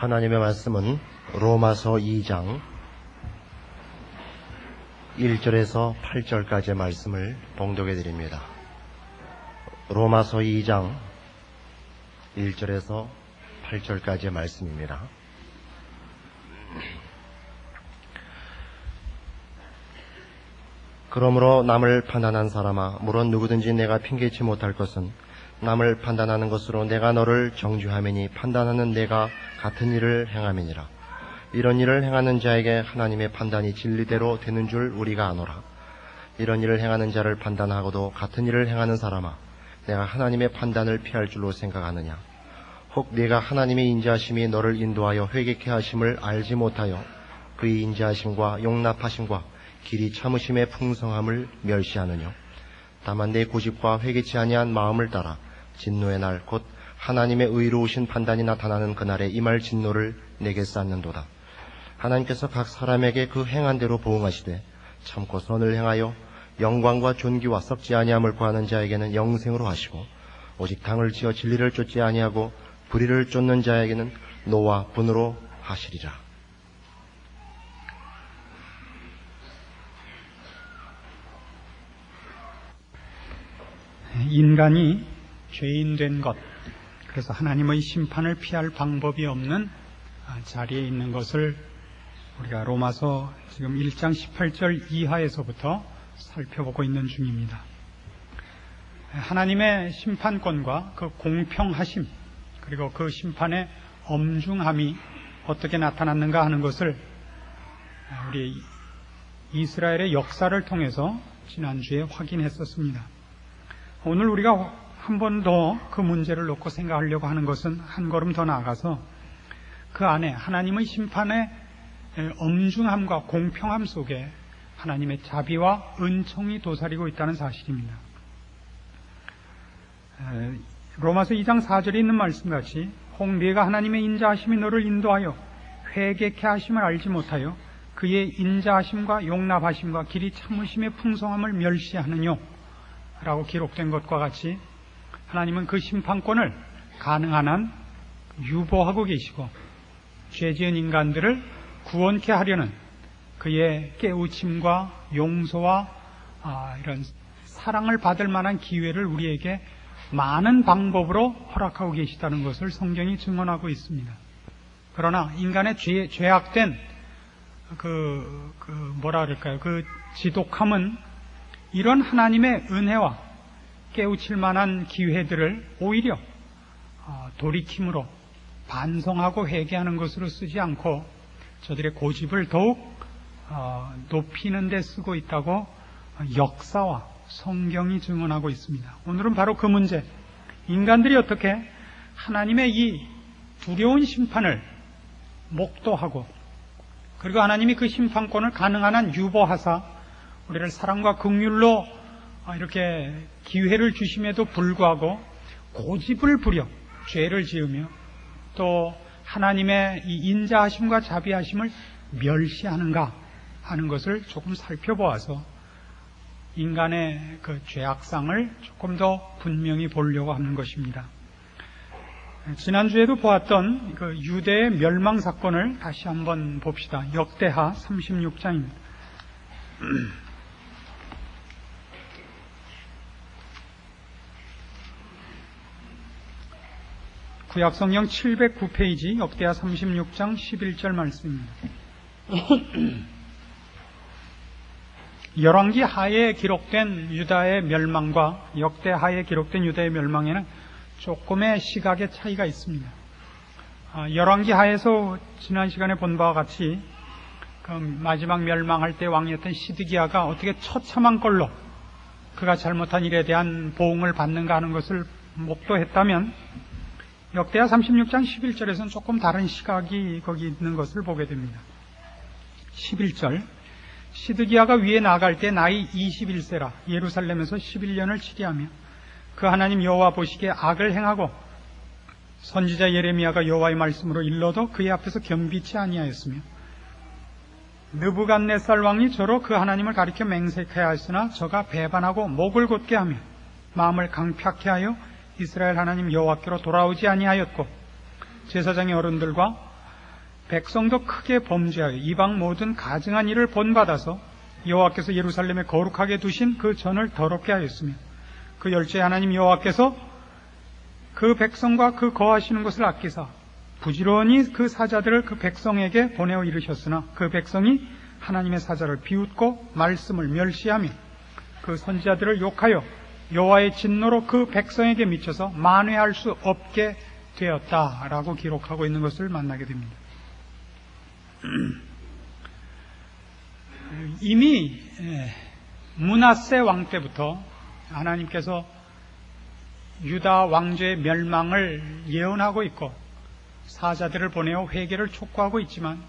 하나님의 말씀은 로마서 2장 1절에서 8절까지의 말씀을 봉독해 드립니다. 로마서 2장 1절에서 8절까지의 말씀입니다. 그러므로 남을 판단한 사람아, 물론 누구든지 내가 핑계치 못할 것은 남을 판단하는 것으로 내가 너를 정죄하매니 판단하는 내가 같은 일을 행함이니라. 이런 일을 행하는 자에게 하나님의 판단이 진리대로 되는 줄 우리가 아노라. 이런 일을 행하는 자를 판단하고도 같은 일을 행하는 사람아, 내가 하나님의 판단을 피할 줄로 생각하느냐? 혹 네가 하나님의 인자하심이 너를 인도하여 회개케 하심을 알지 못하여 그의 인자하심과 용납하심과 길이 참으심의 풍성함을 멸시하느냐? 다만 내 고집과 회개치 아니한 마음을 따라 진노의 날 곧 하나님의 의로우신 판단이 나타나는 그날에 임할 진노를 내게 쌓는도다. 하나님께서 각 사람에게 그 행한 대로 보응하시되 참고 선을 행하여 영광과 존귀와 썩지 아니함을 구하는 자에게는 영생으로 하시고, 오직 당을 지어 진리를 쫓지 아니하고 불의를 쫓는 자에게는 노와 분으로 하시리라. 인간이 죄인 된 것, 그래서 하나님의 심판을 피할 방법이 없는 자리에 있는 것을 우리가 로마서 지금 1장 18절 이하에서부터 살펴보고 있는 중입니다. 하나님의 심판권과 그 공평하심, 그리고 그 심판의 엄중함이 어떻게 나타났는가 하는 것을 우리 이스라엘의 역사를 통해서 지난주에 확인했었습니다. 오늘 우리가 한 번 더 그 문제를 놓고 생각하려고 하는 것은 한 걸음 더 나아가서 그 안에 하나님의 심판의 엄중함과 공평함 속에 하나님의 자비와 은총이 도사리고 있다는 사실입니다. 로마서 2장 4절에 있는 말씀같이 혹 네가 하나님의 인자하심이 너를 인도하여 회개케 하심을 알지 못하여 그의 인자하심과 용납하심과 길이 참으심의 풍성함을 멸시하느뇨 라고 기록된 것과 같이 하나님은 그 심판권을 가능한 한 유보하고 계시고, 죄 지은 인간들을 구원케 하려는 그의 깨우침과 용서와 이런 사랑을 받을 만한 기회를 우리에게 많은 방법으로 허락하고 계시다는 것을 성경이 증언하고 있습니다. 그러나 인간의 죄악된 그 지독함은 이런 하나님의 은혜와 깨우칠 만한 기회들을 오히려 돌이킴으로 반성하고 회개하는 것으로 쓰지 않고 저들의 고집을 더욱 높이는 데 쓰고 있다고 역사와 성경이 증언하고 있습니다. 오늘은 바로 그 문제, 인간들이 어떻게 하나님의 이 두려운 심판을 목도하고, 그리고 하나님이 그 심판권을 가능한 한 유보하사 우리를 사랑과 긍휼로 이렇게 기회를 주심에도 불구하고 고집을 부려 죄를 지으며 또 하나님의 이 인자하심과 자비하심을 멸시하는가 하는 것을 조금 살펴보아서 인간의 그 죄악상을 조금 더 분명히 보려고 하는 것입니다. 지난주에도 보았던 그 유대의 멸망 사건을 다시 한번 봅시다. 역대하 36장입니다. 구약성경 709페이지 역대하 36장 11절 말씀입니다. 열왕기 하에 기록된 유다의 멸망과 역대하에 기록된 유다의 멸망에는 조금의 시각의 차이가 있습니다. 열왕기 하에서 지난 시간에 본 바와 같이 그 마지막 멸망할 때 왕이었던 시드기야가 어떻게 처참한 걸로 그가 잘못한 일에 대한 보응을 받는가 하는 것을 목도했다면, 역대하 36장 11절에서는 조금 다른 시각이 거기 있는 것을 보게 됩니다. 11절, 시드기야가 위에 나아갈 때 나이 21세라 예루살렘에서 11년을 치리하며 그 하나님 여호와 보시기에 악을 행하고 선지자 예레미야가 여호와의 말씀으로 일러도 그의 앞에서 겸비치 아니하였으며, 느부갓네살 왕이 저로 그 하나님을 가리켜 맹세케 하였으나 저가 배반하고 목을 곧게 하며 마음을 강팍케 하여 이스라엘 하나님 여호와께로 돌아오지 아니하였고, 제사장의 어른들과 백성도 크게 범죄하여 이방 모든 가증한 일을 본받아서 여호와께서 예루살렘에 거룩하게 두신 그 전을 더럽게 하였으며 그 열조의 하나님 여호와께서 그 백성과 그 거하시는 것을 아끼사 부지런히 그 사자들을 그 백성에게 보내어 이르셨으나 그 백성이 하나님의 사자를 비웃고 말씀을 멸시하며 그 선지자들을 욕하여 여호와의 진노로 그 백성에게 미쳐서 만회할 수 없게 되었다라고 기록하고 있는 것을 만나게 됩니다. 이미 므낫세 왕 때부터 하나님께서 유다 왕조의 멸망을 예언하고 있고 사자들을 보내어 회개를 촉구하고 있지만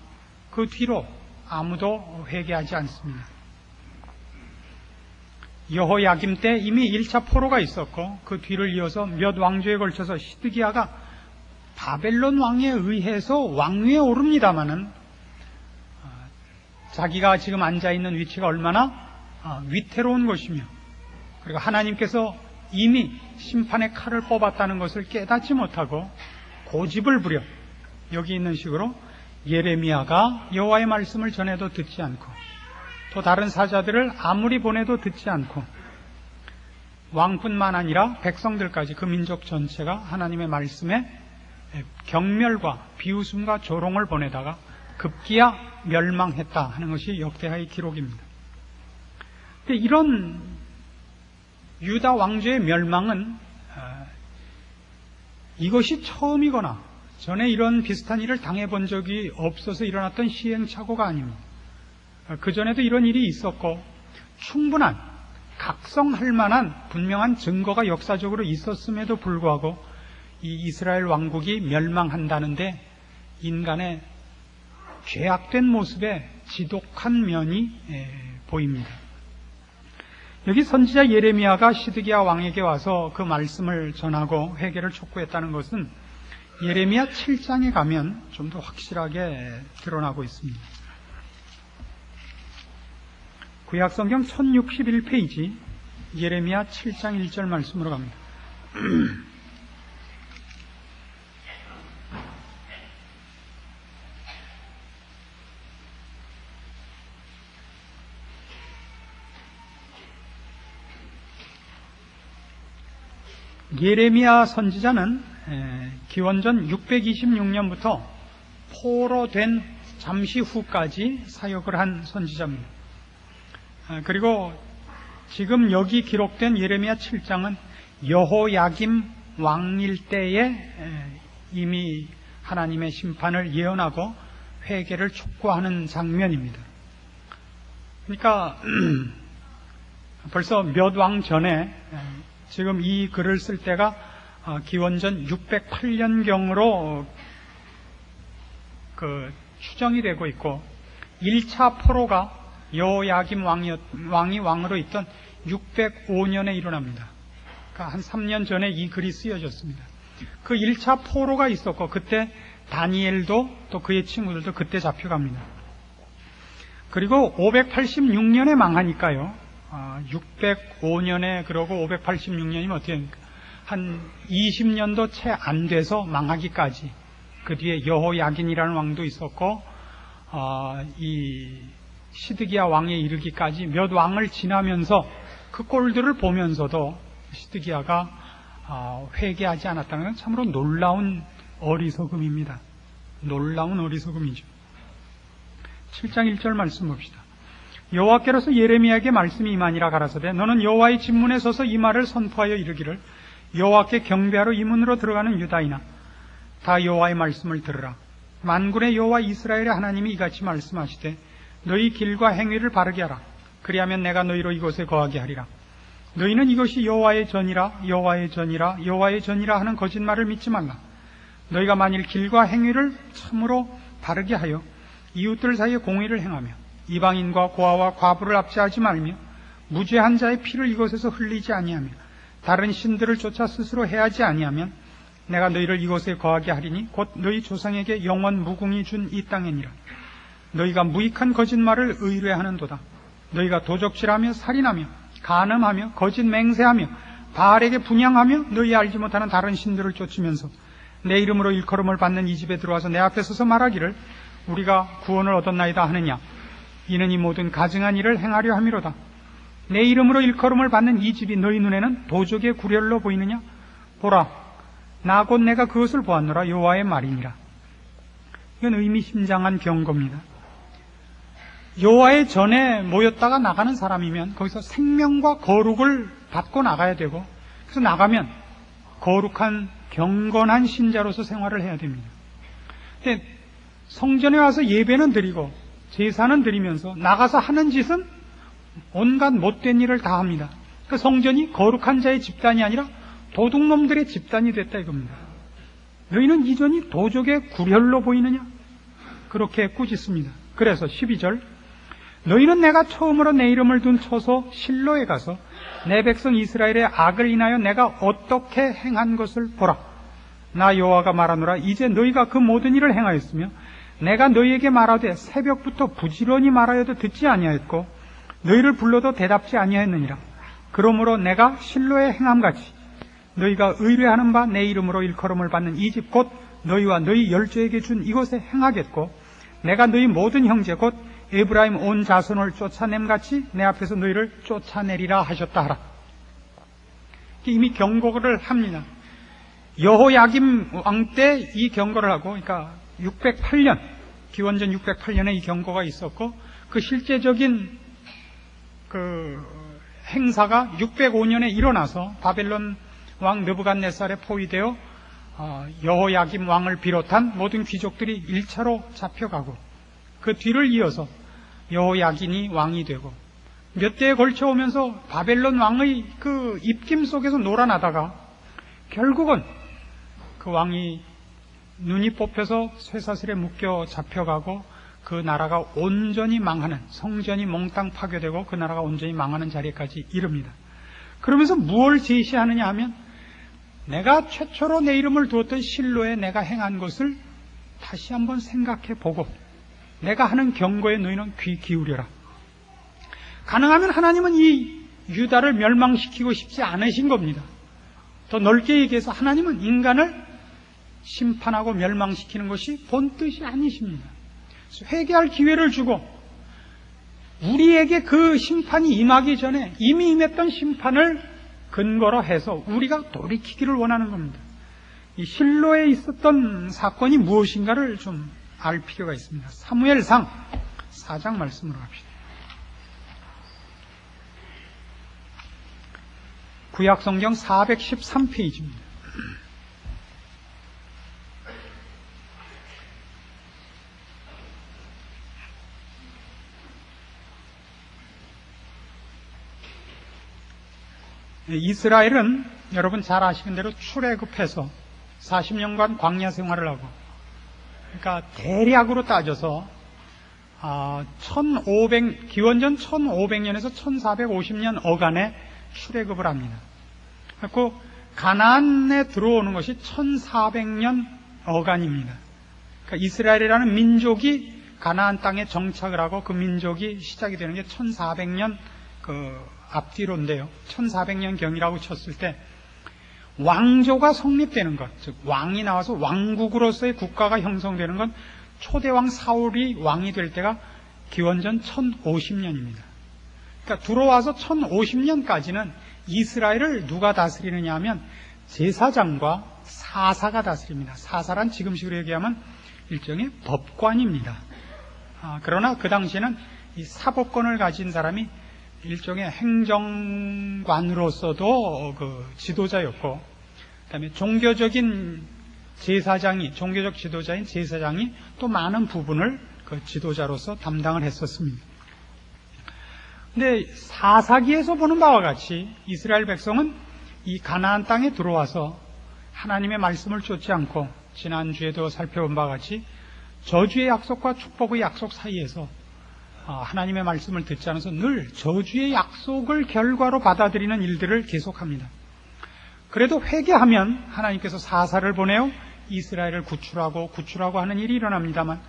그 뒤로 아무도 회개하지 않습니다. 여호야김 때 이미 1차 포로가 있었고 그 뒤를 이어서 몇 왕조에 걸쳐서 시드기야가 바벨론 왕에 의해서 왕위에 오릅니다마는 자기가 지금 앉아있는 위치가 얼마나 위태로운 것이며 그리고 하나님께서 이미 심판의 칼을 뽑았다는 것을 깨닫지 못하고 고집을 부려 여기 있는 식으로 예레미야가 여호와의 말씀을 전해도 듣지 않고 또 다른 사자들을 아무리 보내도 듣지 않고 왕뿐만 아니라 백성들까지 그 민족 전체가 하나님의 말씀에 경멸과 비웃음과 조롱을 보내다가 급기야 멸망했다 하는 것이 역대하의 기록입니다. 근데 이런 유다 왕조의 멸망은 이것이 처음이거나 전에 이런 비슷한 일을 당해본 적이 없어서 일어났던 시행착오가 아닙니다. 그전에도 이런 일이 있었고 충분한 각성할 만한 분명한 증거가 역사적으로 있었음에도 불구하고 이 이스라엘 왕국이 멸망한다는데 인간의 죄악된 모습에 지독한 면이 보입니다. 여기 선지자 예레미야가 시드기야 왕에게 와서 그 말씀을 전하고 회개를 촉구했다는 것은 예레미야 7장에 가면 좀 더 확실하게 드러나고 있습니다. 구약성경 1061페이지 예레미야 7장 1절 말씀으로 갑니다. 예레미야 선지자는 기원전 626년부터 포로된 잠시 후까지 사역을 한 선지자입니다. 그리고 지금 여기 기록된 예레미야 7장은 여호야김 왕일 때에 이미 하나님의 심판을 예언하고 회개를 촉구하는 장면입니다. 그러니까 벌써 몇 왕 전에 지금 이 글을 쓸 때가 기원전 608년경으로 추정이 되고 있고 1차 포로가 여호야김 왕이 왕으로 있던 605년에 일어납니다. 그러니까 한 3년 전에 이 글이 쓰여졌습니다. 그 1차 포로가 있었고 그때 다니엘도 또 그의 친구들도 그때 잡혀갑니다. 그리고 586년에 망하니까요. 605년에 그러고 586년이면 어떻게 됩니까? 한 20년도 채 안 돼서 망하기까지 그 뒤에 여호야긴이라는 왕도 있었고 이 시드기야 왕에 이르기까지 몇 왕을 지나면서 그 꼴들을 보면서도 시드기야가 회개하지 않았다는 건 참으로 놀라운 어리석음입니다. 놀라운 어리석음이죠. 7장 1절 말씀 봅시다. 여호와께로서 예레미야에게 말씀이 임하니라 가라사대 너는 여호와의 진문에 서서 이 말을 선포하여 이르기를 여호와께 경배하러 이 문으로 들어가는 유다이나 다 여호와의 말씀을 들으라. 만군의 여호와 이스라엘의 하나님이 이같이 말씀하시되 너희 길과 행위를 바르게 하라. 그리하면 내가 너희로 이곳에 거하게 하리라. 너희는 이것이 여호와의 전이라 여호와의 전이라 여호와의 전이라 하는 거짓말을 믿지 말라. 너희가 만일 길과 행위를 참으로 바르게 하여 이웃들 사이에 공의를 행하며 이방인과 고아와 과부를 압제하지 말며 무죄한 자의 피를 이곳에서 흘리지 아니하며 다른 신들을 쫓아 스스로 해하지 아니하면 내가 너희를 이곳에 거하게 하리니 곧 너희 조상에게 영원 무궁히 준 이 땅이니라. 너희가 무익한 거짓말을 의뢰하는도다. 너희가 도적질하며 살인하며 간음하며 거짓 맹세하며 바알에게 분향하며 너희 알지 못하는 다른 신들을 쫓으면서 내 이름으로 일컬음을 받는 이 집에 들어와서 내 앞에 서서 말하기를 우리가 구원을 얻었나이다 하느냐? 이는 이 모든 가증한 일을 행하려 함이로다. 내 이름으로 일컬음을 받는 이 집이 너희 눈에는 도적의 구렬로 보이느냐? 보라, 나 곧 내가 그것을 보았노라. 여호와의 말이니라. 이건 의미심장한 경고입니다. 여호와의 전에 모였다가 나가는 사람이면 거기서 생명과 거룩을 받고 나가야 되고, 그래서 나가면 거룩한 경건한 신자로서 생활을 해야 됩니다. 근데 성전에 와서 예배는 드리고 제사는 드리면서 나가서 하는 짓은 온갖 못된 일을 다 합니다. 그 성전이 거룩한 자의 집단이 아니라 도둑놈들의 집단이 됐다 이겁니다. 너희는 이전이 도적의 구렬로 보이느냐? 그렇게 꾸짖습니다. 그래서 12절, 너희는 내가 처음으로 내 이름을 둔 처소 실로에 가서 내 백성 이스라엘의 악을 인하여 내가 어떻게 행한 것을 보라. 나 여호와가 말하노라. 이제 너희가 그 모든 일을 행하였으며 내가 너희에게 말하되 새벽부터 부지런히 말하여도 듣지 아니하였고 너희를 불러도 대답지 아니하였느니라. 그러므로 내가 실로에 행함같이 너희가 의뢰하는 바 내 이름으로 일컬음을 받는 이 집 곧 너희와 너희 열조에게 준 이곳에 행하겠고 내가 너희 모든 형제 곧 에브라임 온 자손을 쫓아냄같이 내 앞에서 너희를 쫓아내리라 하셨다 하라. 이미 경고를 합니다. 여호야김 왕 때 이 경고를 하고, 그러니까 608년, 기원전 608년에 이 경고가 있었고, 그 실제적인 그 행사가 605년에 일어나서 바벨론 왕 느부갓네살에 포위되어 여호야김 왕을 비롯한 모든 귀족들이 1차로 잡혀가고, 그 뒤를 이어서 여호야긴이 왕이 되고, 몇 대에 걸쳐 오면서 바벨론 왕의 그 입김 속에서 놀아나다가 결국은 그 왕이 눈이 뽑혀서 쇠사슬에 묶여 잡혀가고 그 나라가 온전히 망하는, 성전이 몽땅 파괴되고 그 나라가 온전히 망하는 자리까지 이릅니다. 그러면서 무엇을 제시하느냐 하면, 내가 최초로 내 이름을 두었던 실로에 내가 행한 것을 다시 한번 생각해 보고 내가 하는 경고에 너희는 귀 기울여라. 가능하면 하나님은 이 유다를 멸망시키고 싶지 않으신 겁니다. 더 넓게 얘기해서 하나님은 인간을 심판하고 멸망시키는 것이 본뜻이 아니십니다. 회개할 기회를 주고 우리에게 그 심판이 임하기 전에 이미 임했던 심판을 근거로 해서 우리가 돌이키기를 원하는 겁니다. 이 실로에 있었던 사건이 무엇인가를 좀 알 필요가 있습니다. 사무엘상 4장 말씀으로 갑시다. 구약성경 413페이지입니다. 이스라엘은 여러분 잘 아시는 대로 출애굽해서 40년간 광야 생활을 하고, 그러니까 대략으로 따져서 기원전 1500년에서 1450년 어간에 출애굽을 합니다. 그리고 가나안에 들어오는 것이 1400년 어간입니다. 그러니까 이스라엘이라는 민족이 가나안 땅에 정착을 하고 그 민족이 시작이 되는 게 1400년 그 앞뒤로인데요. 1400년 경이라고 쳤을 때 왕조가 성립되는 것, 즉 왕이 나와서 왕국으로서의 국가가 형성되는 건 초대왕 사울이 왕이 될 때가 기원전 1050년입니다. 그러니까 들어와서 1050년까지는 이스라엘을 누가 다스리느냐 하면 제사장과 사사가 다스립니다. 사사란 지금식으로 얘기하면 일종의 법관입니다. 그러나 그 당시에는 이 사법권을 가진 사람이 일종의 행정관으로서도 그 지도자였고, 그다음에 종교적 지도자인 제사장이 또 많은 부분을 그 지도자로서 담당을 했었습니다. 근데 사사기에서 보는 바와 같이 이스라엘 백성은 이 가나안 땅에 들어와서 하나님의 말씀을 쫓지 않고, 지난주에도 살펴본 바와 같이 저주의 약속과 축복의 약속 사이에서 하나님의 말씀을 듣지 않아서 늘 저주의 약속을 결과로 받아들이는 일들을 계속합니다. 그래도 회개하면 하나님께서 사사를 보내어 이스라엘을 구출하고 하는 일이 일어납니다만,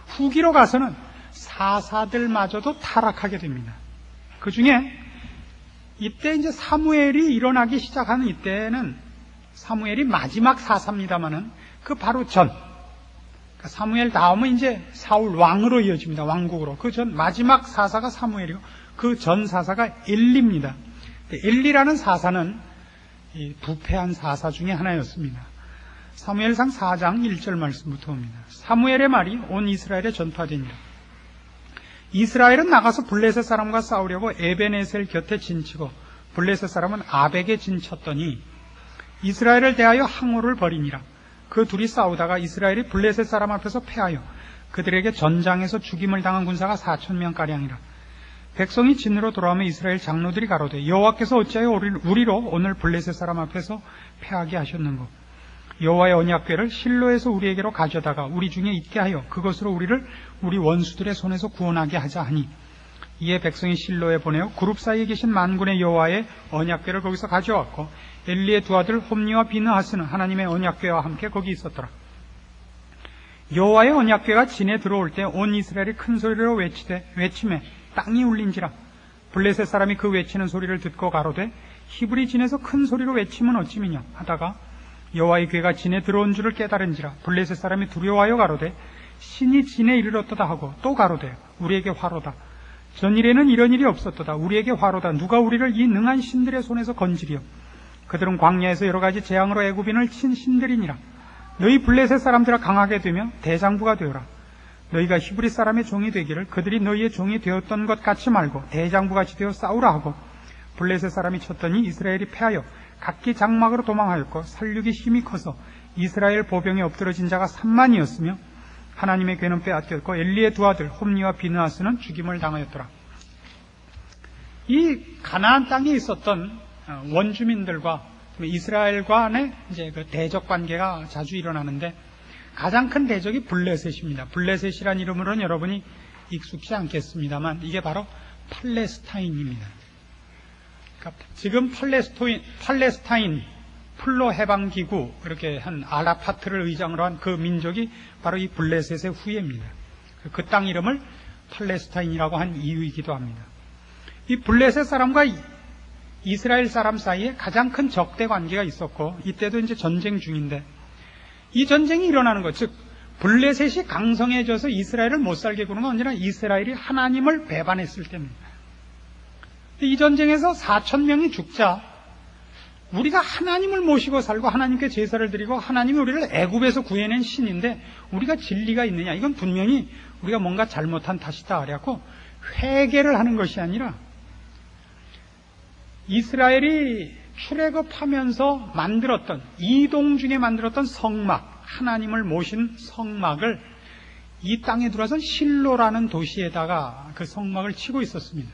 후기로 가서는 사사들마저도 타락하게 됩니다. 그 중에 이때 이제 사무엘이 일어나기 시작하는 이때는 사무엘이 마지막 사사입니다만은 그 바로 전, 사무엘 다음은 이제 사울 왕으로 이어집니다. 왕국으로. 그 전 마지막 사사가 사무엘이고 그 전 사사가 엘리입니다. 엘리라는 사사는 이 부패한 사사 중에 하나였습니다. 사무엘상 4장 1절 말씀부터 옵니다. 사무엘의 말이 온 이스라엘에 전파되니라. 이스라엘은 나가서 블레셋 사람과 싸우려고 에베네셀 곁에 진치고 블레셋 사람은 아벡에 진쳤더니 이스라엘을 대하여 항오를 벌이니라. 그 둘이 싸우다가 이스라엘이 블레셋 사람 앞에서 패하여 그들에게 전장에서 죽임을 당한 군사가 4,000명가량이라. 백성이 진으로 돌아오며 이스라엘 장로들이 가로되 여호와께서 어찌하여 우리로 오늘 블레셋 사람 앞에서 패하게 하셨는고. 여호와의 언약궤를 실로에서 우리에게로 가져다가 우리 중에 있게 하여 그것으로 우리를 우리 원수들의 손에서 구원하게 하자 하니, 이에 백성이 실로에 보내어 그룹 사이에 계신 만군의 여호와의 언약궤를 거기서 가져왔고 엘리의 두 아들 홈니와 비느하스는 하나님의 언약궤와 함께 거기 있었더라. 여호와의 언약궤가 진에 들어올 때 온 이스라엘이 큰 소리로 외치매 땅이 울린지라. 블레셋 사람이 그 외치는 소리를 듣고 가로되 히브리 진에서 큰 소리로 외치면 어찌미냐 하다가 여호와의 궤가 진에 들어온 줄을 깨달은지라. 블레셋 사람이 두려워하여 가로되 신이 진에 이르렀도다 하고 또 가로되 우리에게 화로다. 전일에는 이런 일이 없었도다. 우리에게 화로다. 누가 우리를 이 능한 신들의 손에서 건지리요. 그들은 광야에서 여러 가지 재앙으로 애굽인을 친 신들이니라. 너희 블레셋 사람들아 강하게 되며 대장부가 되어라. 너희가 히브리 사람의 종이 되기를 그들이 너희의 종이 되었던 것 같이 말고 대장부같이 되어 싸우라 하고, 블레셋 사람이 쳤더니 이스라엘이 패하여 각기 장막으로 도망하였고 살육이 힘이 커서 이스라엘 보병에 엎드러진 자가 3만이었으며 하나님의 궤는 빼앗겼고 엘리의 두 아들 홈니와 비느하스는 죽임을 당하였더라. 이 가나안 땅에 있었던 원주민들과 이스라엘 간의 이제 그 대적 관계가 자주 일어나는데, 가장 큰 대적이 블레셋입니다. 블레셋이라는 이름으로는 여러분이 익숙치 않겠습니다만 이게 바로 팔레스타인입니다. 그러니까 지금 팔레스타인 플로 해방기구 이렇게 한 아라파트를 의장으로 한 그 민족이 바로 이 블레셋의 후예입니다. 그 땅 이름을 팔레스타인이라고 한 이유이기도 합니다. 이 블레셋 사람과 이스라엘 사람 사이에 가장 큰 적대 관계가 있었고, 이때도 이제 전쟁 중인데, 이 전쟁이 일어나는 것, 즉 블레셋이 강성해져서 이스라엘을 못 살게 구는 건 언제나 이스라엘이 하나님을 배반했을 때입니다. 이 전쟁에서 4,000명이 죽자 우리가 하나님을 모시고 살고 하나님께 제사를 드리고 하나님이 우리를 애굽에서 구해낸 신인데 우리가 진리가 있느냐, 이건 분명히 우리가 뭔가 잘못한 탓이다 그래갖고 회개를 하는 것이 아니라, 이스라엘이 출애굽하면서 만들었던, 이동 중에 만들었던 성막, 하나님을 모신 성막을 이 땅에 들어와서 실로라는 도시에다가 그 성막을 치고 있었습니다.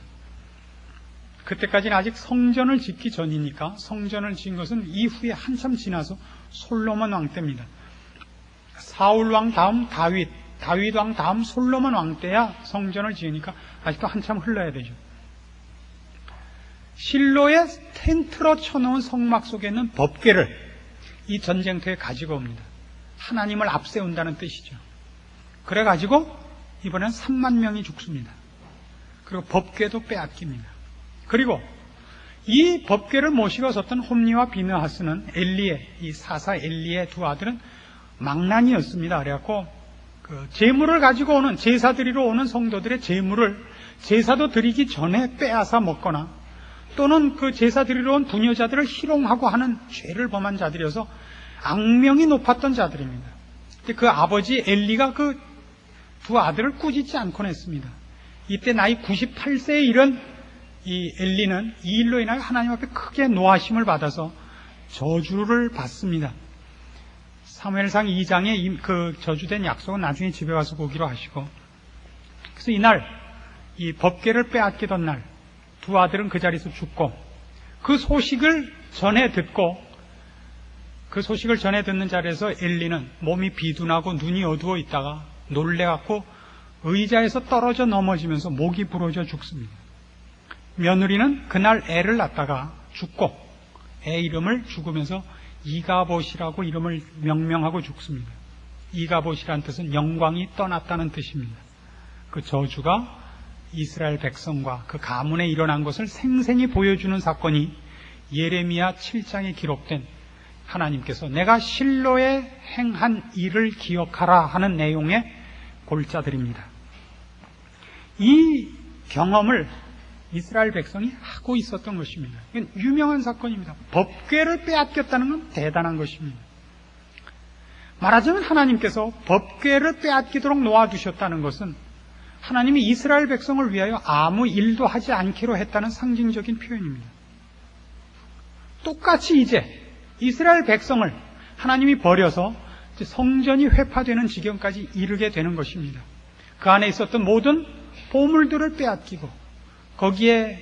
그때까지는 아직 성전을 짓기 전이니까, 성전을 지은 것은 이후에 한참 지나서 솔로몬 왕 때입니다. 사울 왕 다음 다윗 왕 다음 솔로몬 왕 때야 성전을 지으니까 아직도 한참 흘러야 되죠. 실로에 텐트로 쳐놓은 성막 속에 있는 법궤를 이 전쟁터에 가지고 옵니다. 하나님을 앞세운다는 뜻이죠. 그래가지고 이번엔 3만 명이 죽습니다. 그리고 법궤도 빼앗깁니다. 그리고 이 법궤를 모시고 섰던 홈니와 비느하스는 이 사사 엘리의 두 아들은 망난이었습니다. 그래갖고 그 제물을 가지고 오는, 제사 드리러 오는 성도들의 제물을 제사도 드리기 전에 빼앗아 먹거나, 또는 그 제사 드리러 온 부녀자들을 희롱하고 하는 죄를 범한 자들이어서 악명이 높았던 자들입니다. 근데 그 아버지 엘리가 그 두 아들을 꾸짖지 않곤 했습니다. 이때 나이 98세에 이른 이 엘리는 이 일로 인하여 하나님 앞에 크게 노하심을 받아서 저주를 받습니다. 사무엘상 2장에 그 저주된 약속은 나중에 집에 와서 보기로 하시고, 그래서 이날 이 법궤를 빼앗기던 날 두 아들은 그 자리에서 죽고, 그 소식을 전해 듣는 자리에서 엘리는 몸이 비둔하고 눈이 어두워 있다가 놀래갖고 의자에서 떨어져 넘어지면서 목이 부러져 죽습니다. 며느리는 그날 애를 낳다가 죽고 애 이름을 죽으면서 이가봇이라고 이름을 명명하고 죽습니다. 이가봇이라는 뜻은 영광이 떠났다는 뜻입니다. 그 저주가 이스라엘 백성과 그 가문에 일어난 것을 생생히 보여주는 사건이 예레미야 7장에 기록된 하나님께서 내가 실로에 행한 일을 기억하라 하는 내용의 골자들입니다. 이 경험을 이스라엘 백성이 하고 있었던 것입니다. 이건 유명한 사건입니다. 법궤를 빼앗겼다는 건 대단한 것입니다. 말하자면 하나님께서 법궤를 빼앗기도록 놓아두셨다는 것은 하나님이 이스라엘 백성을 위하여 아무 일도 하지 않기로 했다는 상징적인 표현입니다. 똑같이 이제 이스라엘 백성을 하나님이 버려서 성전이 회파되는 지경까지 이르게 되는 것입니다. 그 안에 있었던 모든 보물들을 빼앗기고 거기에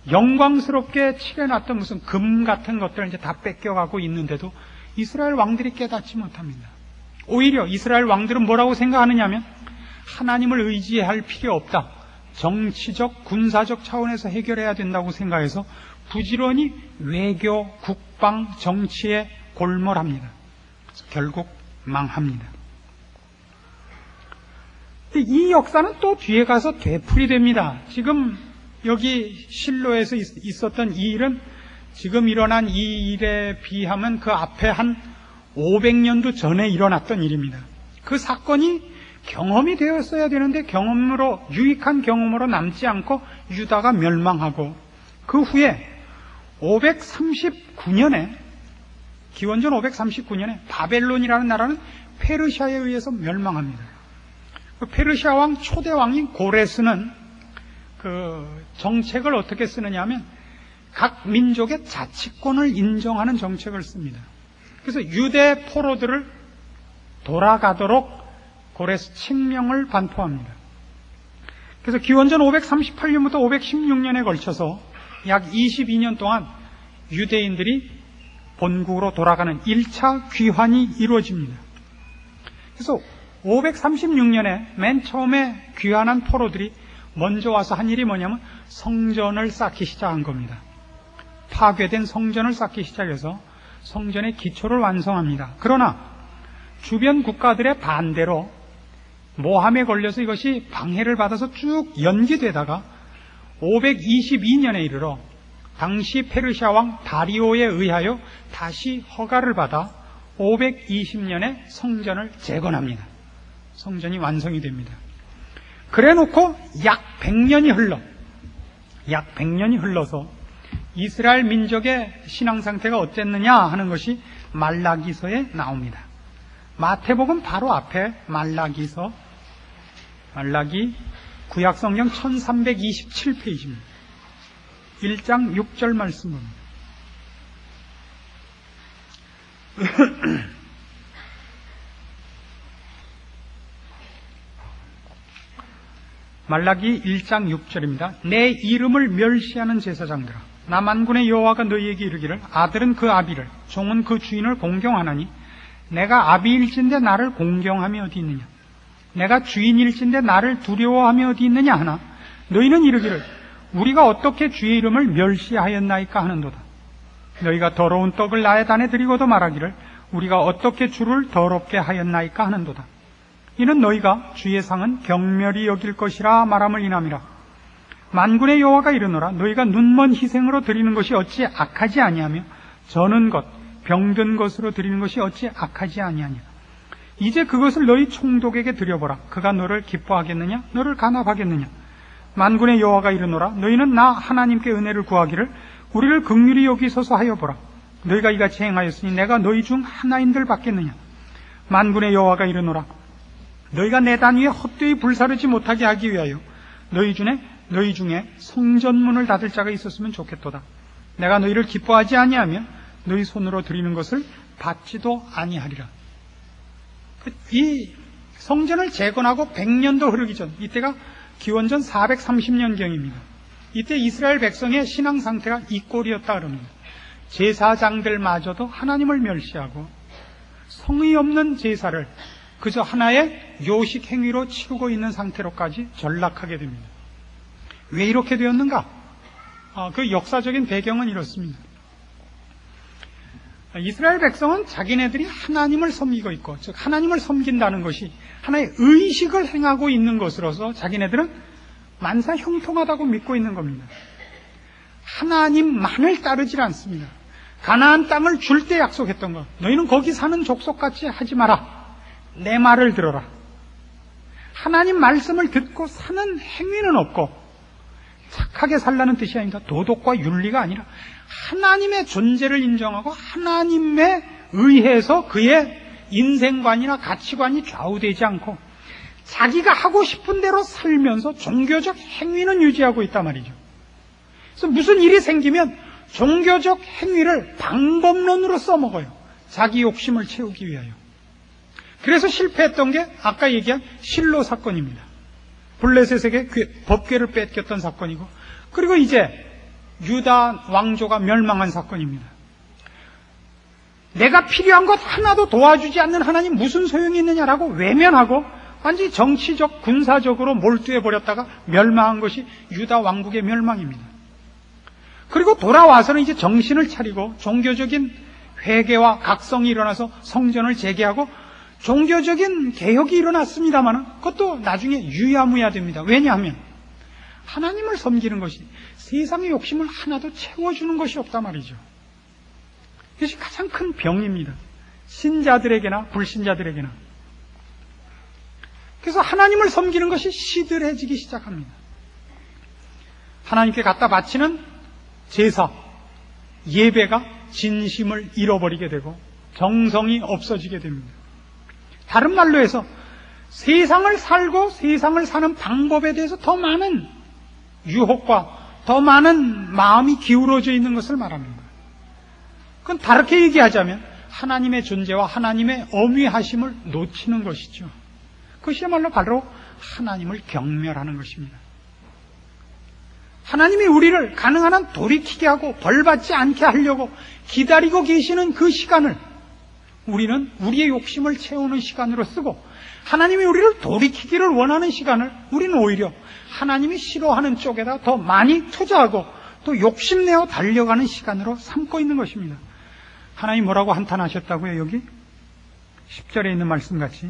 영광스럽게 칠해놨던 무슨 금 같은 것들을 이제 다 뺏겨가고 있는데도 이스라엘 왕들이 깨닫지 못합니다. 오히려 이스라엘 왕들은 뭐라고 생각하느냐면 하나님을 의지할 필요 없다. 정치적, 군사적 차원에서 해결해야 된다고 생각해서 부지런히 외교, 국방, 정치에 골몰합니다. 결국 망합니다. 이 역사는 또 뒤에 가서 되풀이됩니다. 지금 여기 실로에서 있었던 이 일은 지금 일어난 이 일에 비하면 그 앞에 한 500년도 전에 일어났던 일입니다. 그 사건이 경험이 되었어야 되는데 경험으로, 유익한 경험으로 남지 않고 유다가 멸망하고 그 후에 539년에 기원전 539년에 바벨론이라는 나라는 페르시아에 의해서 멸망합니다. 그 페르시아 왕 초대 왕인 고레스는 그 정책을 어떻게 쓰느냐 하면 각 민족의 자치권을 인정하는 정책을 씁니다. 그래서 유대 포로들을 돌아가도록 고레스 칙령을 반포합니다. 그래서 기원전 538년부터 516년에 걸쳐서 약 22년 동안 유대인들이 본국으로 돌아가는 1차 귀환이 이루어집니다. 그래서 536년에 맨 처음에 귀환한 포로들이 먼저 와서 한 일이 뭐냐면 성전을 쌓기 시작한 겁니다. 파괴된 성전을 쌓기 시작해서 성전의 기초를 완성합니다. 그러나 주변 국가들의 반대로 모함에 걸려서 이것이 방해를 받아서 쭉 연기되다가 522년에 이르러 당시 페르시아 왕 다리오에 의하여 다시 허가를 받아 520년에 성전을 재건합니다. 성전이 완성이 됩니다. 그래 놓고 약 100년이 흘러서 이스라엘 민족의 신앙 상태가 어땠느냐 하는 것이 말라기서에 나옵니다. 마태복음 바로 앞에 말라기 구약성경 1327페이지입니다. 1장 6절 말씀은 말라기 1장 6절입니다. 내 이름을 멸시하는 제사장들아, 나 만군의 여호와가 너희에게 이르기를 아들은 그 아비를, 종은 그 주인을 공경하나니 내가 아비일진데 나를 공경함이 어디 있느냐, 내가 주인일진데 나를 두려워함이 어디 있느냐 하나 너희는 이르기를 우리가 어떻게 주의 이름을 멸시하였나이까 하는도다. 너희가 더러운 떡을 나의 단에 드리고도 말하기를 우리가 어떻게 주를 더럽게 하였나이까 하는도다. 이는 너희가 주의 상은 경멸히 여길 것이라 말함을 인함이라. 만군의 여호와가 이르노라 너희가 눈먼 희생으로 드리는 것이 어찌 악하지 아니하며 저는 것 병든 것으로 드리는 것이 어찌 악하지 아니하냐. 이제 그것을 너희 총독에게 드려보라. 그가 너를 기뻐하겠느냐 너를 간합하겠느냐. 만군의 여호와가 이르노라 너희는 나 하나님께 은혜를 구하기를 우리를 긍휼히 여기소서 하여 보라. 너희가 이같이 행하였으니 내가 너희 중 하나인들 받겠느냐. 만군의 여호와가 이르노라 너희가 내 단 위에 헛되이 불사르지 못하게 하기 위하여 너희 중에 성전문을 닫을 자가 있었으면 좋겠도다. 내가 너희를 기뻐하지 아니하며 너희 손으로 드리는 것을 받지도 아니하리라. 이 성전을 재건하고 100년도 흐르기 전, 이때가 기원전 430년경입니다. 이때 이스라엘 백성의 신앙 상태가 이 꼴이었다 그럽니다. 제사장들마저도 하나님을 멸시하고 성의 없는 제사를 그저 하나의 요식 행위로 치르고 있는 상태로까지 전락하게 됩니다. 왜 이렇게 되었는가? 그 역사적인 배경은 이렇습니다. 이스라엘 백성은 자기네들이 하나님을 섬기고 있고, 즉 하나님을 섬긴다는 것이 하나의 의식을 행하고 있는 것으로서 자기네들은 만사 형통하다고 믿고 있는 겁니다. 하나님만을 따르질 않습니다. 가나안 땅을 줄 때 약속했던 거. 너희는 거기 사는 족속같이 하지 마라. 내 말을 들어라. 하나님 말씀을 듣고 사는 행위는 없고 착하게 살라는 뜻이 아닙니다. 도덕과 윤리가 아니라 하나님의 존재를 인정하고 하나님에 의해서 그의 인생관이나 가치관이 좌우되지 않고 자기가 하고 싶은 대로 살면서 종교적 행위는 유지하고 있단 말이죠. 그래서 무슨 일이 생기면 종교적 행위를 방법론으로 써먹어요. 자기 욕심을 채우기 위하여. 그래서 실패했던 게 아까 얘기한 실로 사건입니다. 블레셋에게 법궤를 뺏겼던 사건이고, 그리고 이제 유다 왕조가 멸망한 사건입니다. 내가 필요한 것 하나도 도와주지 않는 하나님 무슨 소용이 있느냐라고 외면하고 완전히 정치적, 군사적으로 몰두해버렸다가 멸망한 것이 유다 왕국의 멸망입니다. 그리고 돌아와서는 이제 정신을 차리고 종교적인 회개와 각성이 일어나서 성전을 재개하고 종교적인 개혁이 일어났습니다만 그것도 나중에 유야무야 됩니다. 왜냐하면 하나님을 섬기는 것이 세상의 욕심을 하나도 채워주는 것이 없단 말이죠. 이것이 가장 큰 병입니다. 신자들에게나 불신자들에게나. 그래서 하나님을 섬기는 것이 시들해지기 시작합니다. 하나님께 갖다 바치는 제사, 예배가 진심을 잃어버리게 되고 정성이 없어지게 됩니다. 다른 말로 해서 세상을 살고 세상을 사는 방법에 대해서 더 많은 유혹과 더 많은 마음이 기울어져 있는 것을 말합니다. 그건 다르게 얘기하자면 하나님의 존재와 하나님의 어미하심을 놓치는 것이죠. 그것이야말로 바로 하나님을 경멸하는 것입니다. 하나님이 우리를 가능한 한 돌이키게 하고 벌받지 않게 하려고 기다리고 계시는 그 시간을 우리는 우리의 욕심을 채우는 시간으로 쓰고, 하나님이 우리를 돌이키기를 원하는 시간을 우리는 오히려 하나님이 싫어하는 쪽에다 더 많이 투자하고 또 욕심내어 달려가는 시간으로 삼고 있는 것입니다. 하나님 뭐라고 한탄하셨다고요? 여기 10절에 있는 말씀같이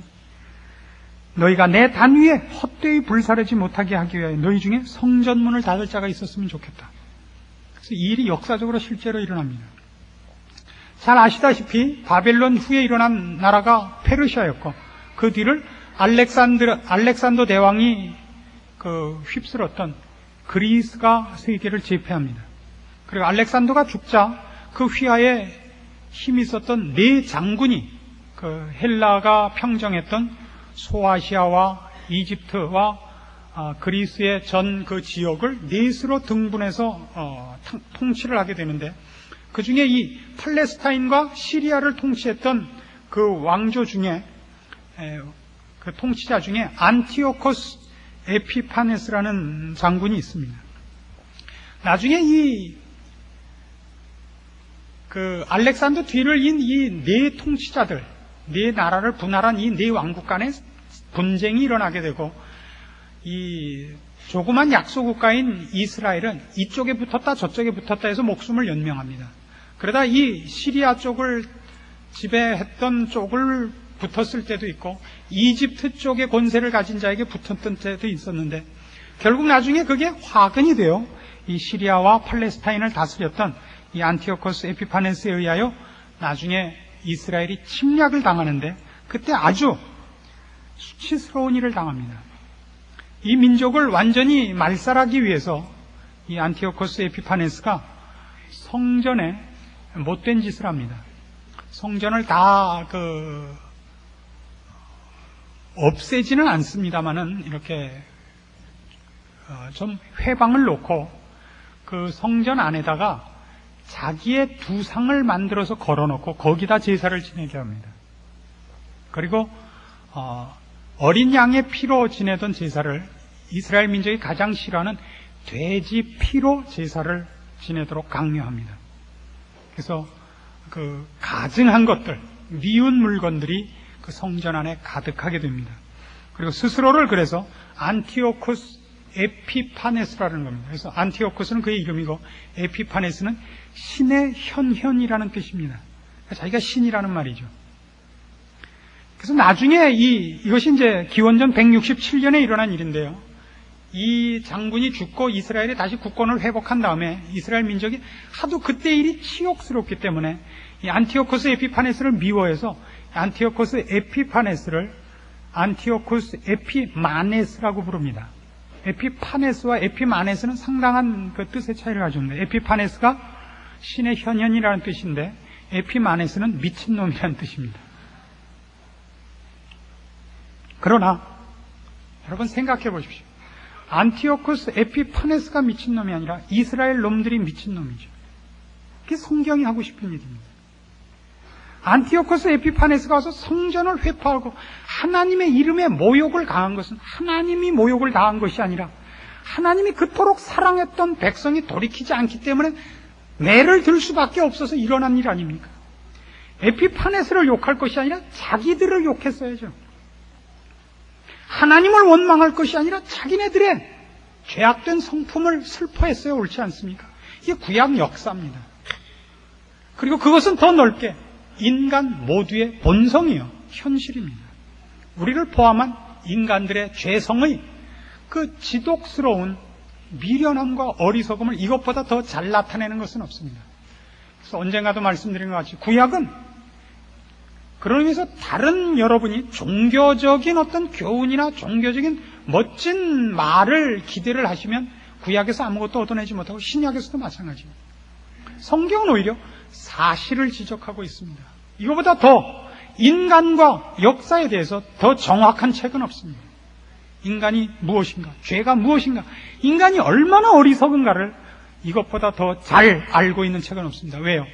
너희가 내 단 위에 헛되이 불사르지 못하게 하기 위하여 너희 중에 성전문을 닫을 자가 있었으면 좋겠다. 그래서 이 일이 역사적으로 실제로 일어납니다. 잘 아시다시피 바벨론 후에 일어난 나라가 페르시아였고 그 뒤를 알렉산더 대왕이 휩쓸었던 그리스가 세계를 제패합니다. 그리고 알렉산더가 죽자 그 휘하에 힘이 있었던 네 장군이 헬라가 평정했던 소아시아와 이집트와 그리스의 전 그 지역을 넷으로 등분해서 통치를 하게 되는데, 그 중에 이 팔레스타인과 시리아를 통치했던 그 왕조 중에 그 통치자 중에 안티오코스 에피파네스라는 장군이 있습니다. 나중에 알렉산더 뒤를 잇은 이 네 통치자들, 네 나라를 분할한 이 네 왕국 간에 분쟁이 일어나게 되고, 이 조그만 약소국가인 이스라엘은 이쪽에 붙었다 저쪽에 붙었다 해서 목숨을 연명합니다. 그러다 이 시리아 쪽을 지배했던 쪽을 붙었을 때도 있고 이집트 쪽의 권세를 가진 자에게 붙었던 때도 있었는데, 결국 나중에 그게 화근이 되어 이 시리아와 팔레스타인을 다스렸던 이 안티오코스 에피파네스에 의하여 나중에 이스라엘이 침략을 당하는데, 그때 아주 수치스러운 일을 당합니다. 이 민족을 완전히 말살하기 위해서 이 안티오코스 에피파네스가 성전에 못된 짓을 합니다. 성전을 다 없애지는 않습니다만은 이렇게 좀 회방을 놓고 그 성전 안에다가 자기의 두상을 만들어서 걸어놓고 거기다 제사를 지내게 합니다. 그리고 어린 양의 피로 지내던 제사를 이스라엘 민족이 가장 싫어하는 돼지 피로 제사를 지내도록 강요합니다. 그래서 그 가증한 것들, 미운 물건들이 그 성전 안에 가득하게 됩니다. 그리고 스스로를 그래서 안티오코스 에피파네스라는 겁니다. 그래서 안티오코스는 그의 이름이고 에피파네스는 신의 현현이라는 뜻입니다. 자기가 신이라는 말이죠. 그래서 나중에 이것이 이제 기원전 167년에 일어난 일인데요. 이 장군이 죽고 이스라엘이 다시 국권을 회복한 다음에 이스라엘 민족이 하도 그때 일이 치욕스럽기 때문에 이 안티오코스 에피파네스를 미워해서 안티오코스 에피마네스라고 부릅니다. 에피파네스와 에피마네스는 상당한 그 뜻의 차이를 가지고 있습니다. 에피파네스가 신의 현현이라는 뜻인데 에피마네스는 미친놈이라는 뜻입니다. 그러나 여러분 생각해 보십시오. 안티오코스 에피파네스가 미친놈이 아니라 이스라엘 놈들이 미친놈이죠. 그게 성경이 하고 싶은 일입니다. 안티오코스 에피파네스가 와서 성전을 회파하고 하나님의 이름에 모욕을 가한 것은 하나님이 모욕을 당한 것이 아니라 하나님이 그토록 사랑했던 백성이 돌이키지 않기 때문에 매를 들 수밖에 없어서 일어난 일 아닙니까? 에피파네스를 욕할 것이 아니라 자기들을 욕했어야죠. 하나님을 원망할 것이 아니라 자기네들의 죄악된 성품을 슬퍼했어야 옳지 않습니까? 이게 구약 역사입니다. 그리고 그것은 더 넓게 인간 모두의 본성이요, 현실입니다. 우리를 포함한 인간들의 죄성의 그 지독스러운 미련함과 어리석음을 이것보다 더 잘 나타내는 것은 없습니다. 그래서 언젠가도 말씀드린 것 같이 구약은 그런 의미에서 다른 여러분이 종교적인 어떤 교훈이나 종교적인 멋진 말을 기대를 하시면 구약에서 아무것도 얻어내지 못하고 신약에서도 마찬가지입니다. 성경은 오히려 사실을 지적하고 있습니다. 이거보다 더 인간과 역사에 대해서 더 정확한 책은 없습니다. 인간이 무엇인가, 죄가 무엇인가, 인간이 얼마나 어리석은가를 이것보다 더 잘 알고 있는 책은 없습니다. 왜요?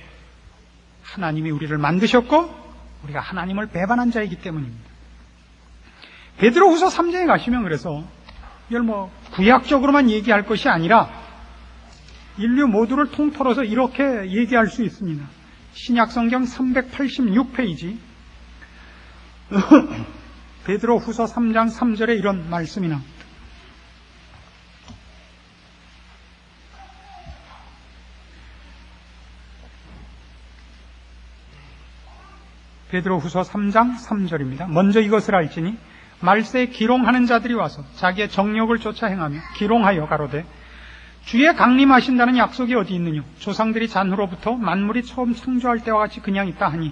하나님이 우리를 만드셨고 우리가 하나님을 배반한 자이기 때문입니다. 베드로후서 3장에 가시면 그래서 이걸 구약적으로만 얘기할 것이 아니라 인류 모두를 통틀어서 이렇게 얘기할 수 있습니다. 신약성경 386페이지 베드로후서 3장 3절에 이런 말씀이 나옵니다. 베드로후서 3장 3절입니다. 먼저 이것을 알지니 말세에 기롱하는 자들이 와서 자기의 정욕을 쫓아 행하며 기롱하여 가로되 주의 강림하신다는 약속이 어디 있느냐? 조상들이 잔후로부터 만물이 처음 창조할 때와 같이 그냥 있다 하니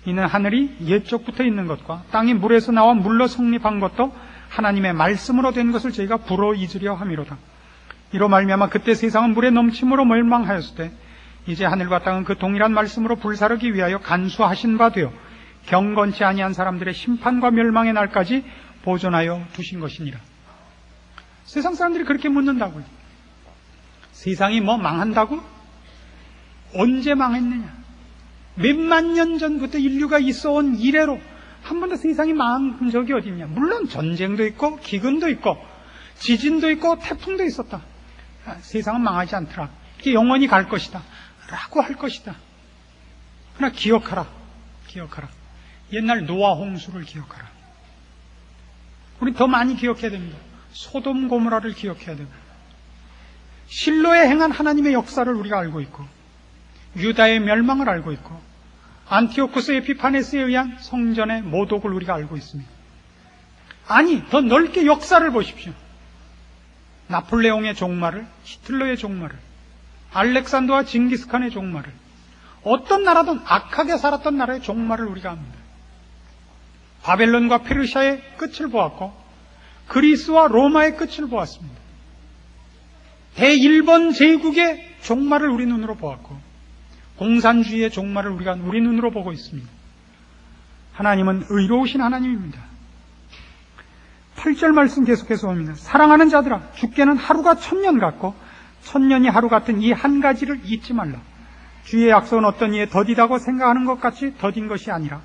이는 하늘이 옛적부터 있는 것과 땅이 물에서 나와 물로 성립한 것도 하나님의 말씀으로 된 것을 저희가 불어 잊으려 함이로다. 이로 말미암아 그때 세상은 물에 넘침으로 멸망하였을 때 이제 하늘과 땅은 그 동일한 말씀으로 불사르기 위하여 간수하신 바 되어 경건치 아니한 사람들의 심판과 멸망의 날까지 보존하여 두신 것이니라. 세상 사람들이 그렇게 묻는다고요. 세상이 망한다고? 언제 망했느냐? 몇만 년 전부터 인류가 있어온 이래로 한 번도 세상이 망한 적이 어디 있냐? 물론 전쟁도 있고 기근도 있고 지진도 있고 태풍도 있었다. 세상은 망하지 않더라. 이게 영원히 갈 것이다 라고 할 것이다. 그러나 기억하라. 옛날 노아 홍수를 기억하라. 우리 더 많이 기억해야 됩니다. 소돔 고모라를 기억해야 됩니다. 실로에 행한 하나님의 역사를 우리가 알고 있고 유다의 멸망을 알고 있고 안티오코스 에피파네스에 의한 성전의 모독을 우리가 알고 있습니다. 아니, 더 넓게 역사를 보십시오. 나폴레옹의 종말을, 히틀러의 종말을, 알렉산더와 징기스칸의 종말을, 어떤 나라든 악하게 살았던 나라의 종말을 우리가 압니다. 바벨론과 페르시아의 끝을 보았고 그리스와 로마의 끝을 보았습니다. 대일본 제국의 종말을 우리 눈으로 보았고 공산주의의 종말을 우리가 우리 눈으로 보고 있습니다. 하나님은 의로우신 하나님입니다. 8절 말씀 계속해서 옵니다. 사랑하는 자들아, 주께는 하루가 1000년 같고 1000년이 하루 같은 이 한 가지를 잊지 말라. 주의 약속은 어떤 이에 더디다고 생각하는 것 같이 더딘 것이 아니라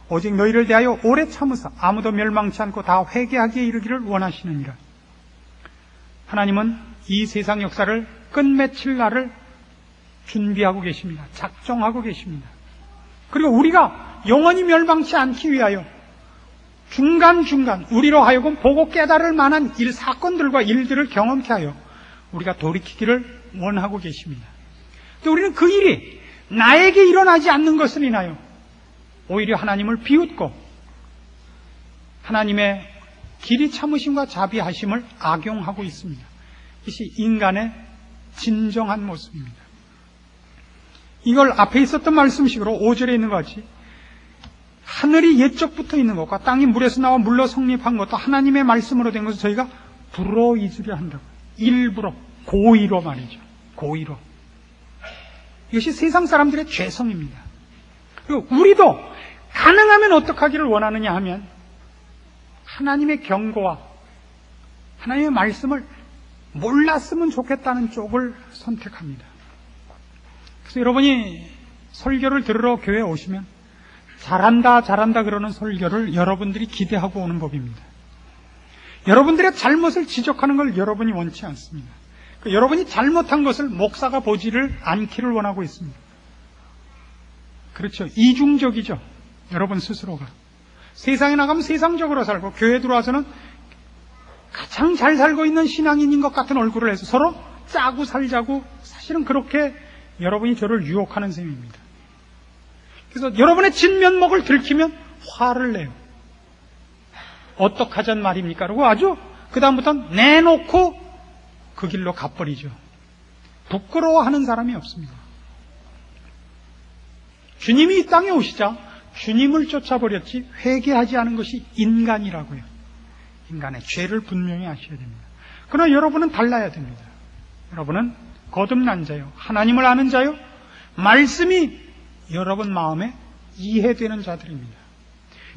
오직 너희를 대하여 오래 참으사 아무도 멸망치 않고 다 회개하기에 이르기를 원하시느니라. 하나님은 이 세상 역사를 끝맺힐 날을 준비하고 계십니다. 작정하고 계십니다. 그리고 우리가 영원히 멸망치 않기 위하여 중간중간 우리로 하여금 보고 깨달을 만한 사건들과 일들을 경험케 하여 우리가 돌이키기를 원하고 계십니다. 또 우리는 그 일이 나에게 일어나지 않는 것을 인하여 오히려 하나님을 비웃고 하나님의 길이 참으심과 자비하심을 악용하고 있습니다. 이것이 인간의 진정한 모습입니다. 이걸 앞에 있었던 말씀식으로 5절에 있는 것 같이 하늘이 옛적부터 있는 것과 땅이 물에서 나와 물로 성립한 것도 하나님의 말씀으로 된 것을 저희가 불어 잊으려 한다고. 일부러, 고의로 말이죠. 고의로. 이것이 세상 사람들의 죄성입니다. 그리고 우리도 가능하면 어떻게 하기를 원하느냐 하면 하나님의 경고와 하나님의 말씀을 몰랐으면 좋겠다는 쪽을 선택합니다. 그래서 여러분이 설교를 들으러 교회에 오시면 잘한다 그러는 설교를 여러분들이 기대하고 오는 법입니다. 여러분들의 잘못을 지적하는 걸 여러분이 원치 않습니다. 여러분이 잘못한 것을 목사가 보지를 않기를 원하고 있습니다. 그렇죠. 이중적이죠. 여러분 스스로가. 세상에 나가면 세상적으로 살고 교회에 들어와서는 가장 잘 살고 있는 신앙인인 것 같은 얼굴을 해서 서로 짜고 살자고 사실은 그렇게 여러분이 저를 유혹하는 셈입니다. 그래서 여러분의 진면목을 들키면 화를 내요. 어떡하잔 말입니까? 그러고 아주 그다음부터는 내놓고 그 길로 가버리죠. 부끄러워하는 사람이 없습니다. 주님이 이 땅에 오시자 주님을 쫓아버렸지 회개하지 않은 것이 인간이라고요. 인간의 죄를 분명히 아셔야 됩니다. 그러나 여러분은 달라야 됩니다. 여러분은 거듭난 자요, 하나님을 아는 자요, 말씀이 여러분 마음에 이해되는 자들입니다.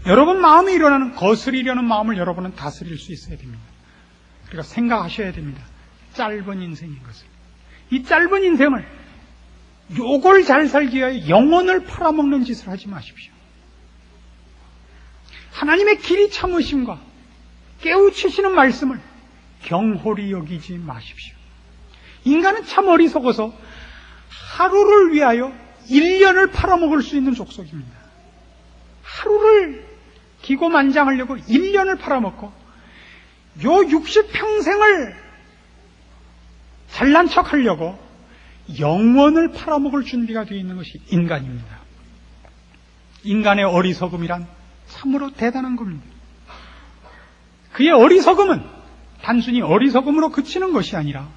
여러분 마음에 일어나는 거스리려는 마음을 여러분은 다스릴 수 있어야 됩니다. 그러니까 생각하셔야 됩니다. 짧은 인생인 것을. 이 짧은 인생을 요걸 잘 살기 위하여 영혼을 팔아먹는 짓을 하지 마십시오. 하나님의 길이 참으심과 깨우치시는 말씀을 경홀히 여기지 마십시오. 인간은 참 어리석어서 하루를 위하여 1년을 팔아먹을 수 있는 족속입니다. 하루를 기고만장하려고 1년을 팔아먹고 요 60평생을 잘난 척하려고 영원을 팔아먹을 준비가 되어 있는 것이 인간입니다. 인간의 어리석음이란 참으로 대단한 겁니다. 그의 어리석음은 단순히 어리석음으로 그치는 것이 아니라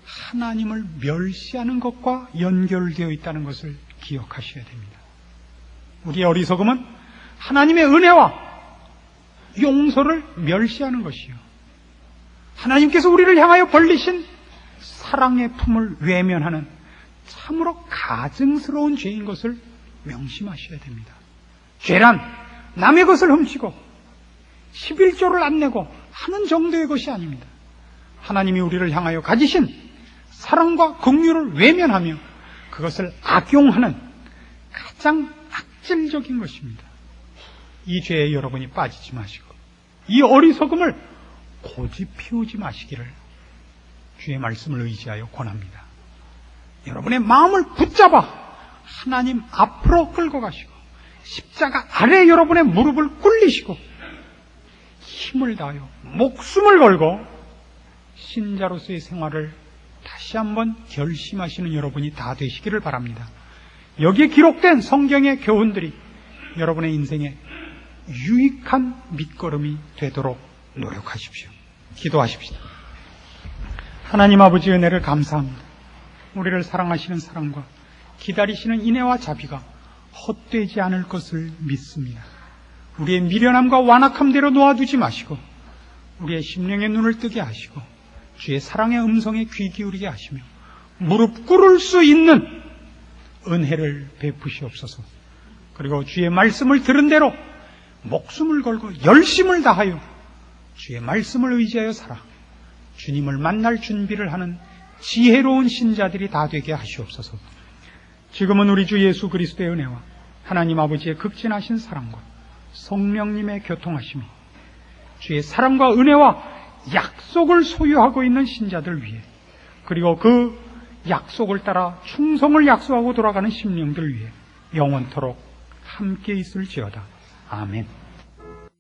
하나님을 멸시하는 것과 연결되어 있다는 것을 기억하셔야 됩니다. 우리의 어리석음은 하나님의 은혜와 용서를 멸시하는 것이요, 하나님께서 우리를 향하여 벌리신 사랑의 품을 외면하는 참으로 가증스러운 죄인 것을 명심하셔야 됩니다. 죄란 남의 것을 훔치고 11조를 안 내고 하는 정도의 것이 아닙니다. 하나님이 우리를 향하여 가지신 사랑과 긍휼을 외면하며 그것을 악용하는 가장 악질적인 것입니다. 이 죄에 여러분이 빠지지 마시고 이 어리석음을 고집 피우지 마시기를 주의 말씀을 의지하여 권합니다. 여러분의 마음을 붙잡아 하나님 앞으로 끌고 가시고 십자가 아래 여러분의 무릎을 꿇리시고 힘을 다하여 목숨을 걸고 신자로서의 생활을 다시 한번 결심하시는 여러분이 다 되시기를 바랍니다. 여기에 기록된 성경의 교훈들이 여러분의 인생에 유익한 밑거름이 되도록 노력하십시오. 기도하십시다. 하나님 아버지 은혜를 감사합니다. 우리를 사랑하시는 사랑과 기다리시는 인애와 자비가 헛되지 않을 것을 믿습니다. 우리의 미련함과 완악함대로 놓아두지 마시고 우리의 심령의 눈을 뜨게 하시고 주의 사랑의 음성에 귀 기울이게 하시며 무릎 꿇을 수 있는 은혜를 베푸시옵소서. 그리고 주의 말씀을 들은 대로 목숨을 걸고 열심을 다하여 주의 말씀을 의지하여 살아 주님을 만날 준비를 하는 지혜로운 신자들이 다 되게 하시옵소서. 지금은 우리 주 예수 그리스도의 은혜와 하나님 아버지의 극진하신 사랑과 성령님의 교통하심이 주의 사랑과 은혜와 약속을 소유하고 있는 신자들 위해, 그리고 그 약속을 따라 충성을 약속하고 돌아가는 심령들 위해 영원토록 함께 있을지어다. 아멘.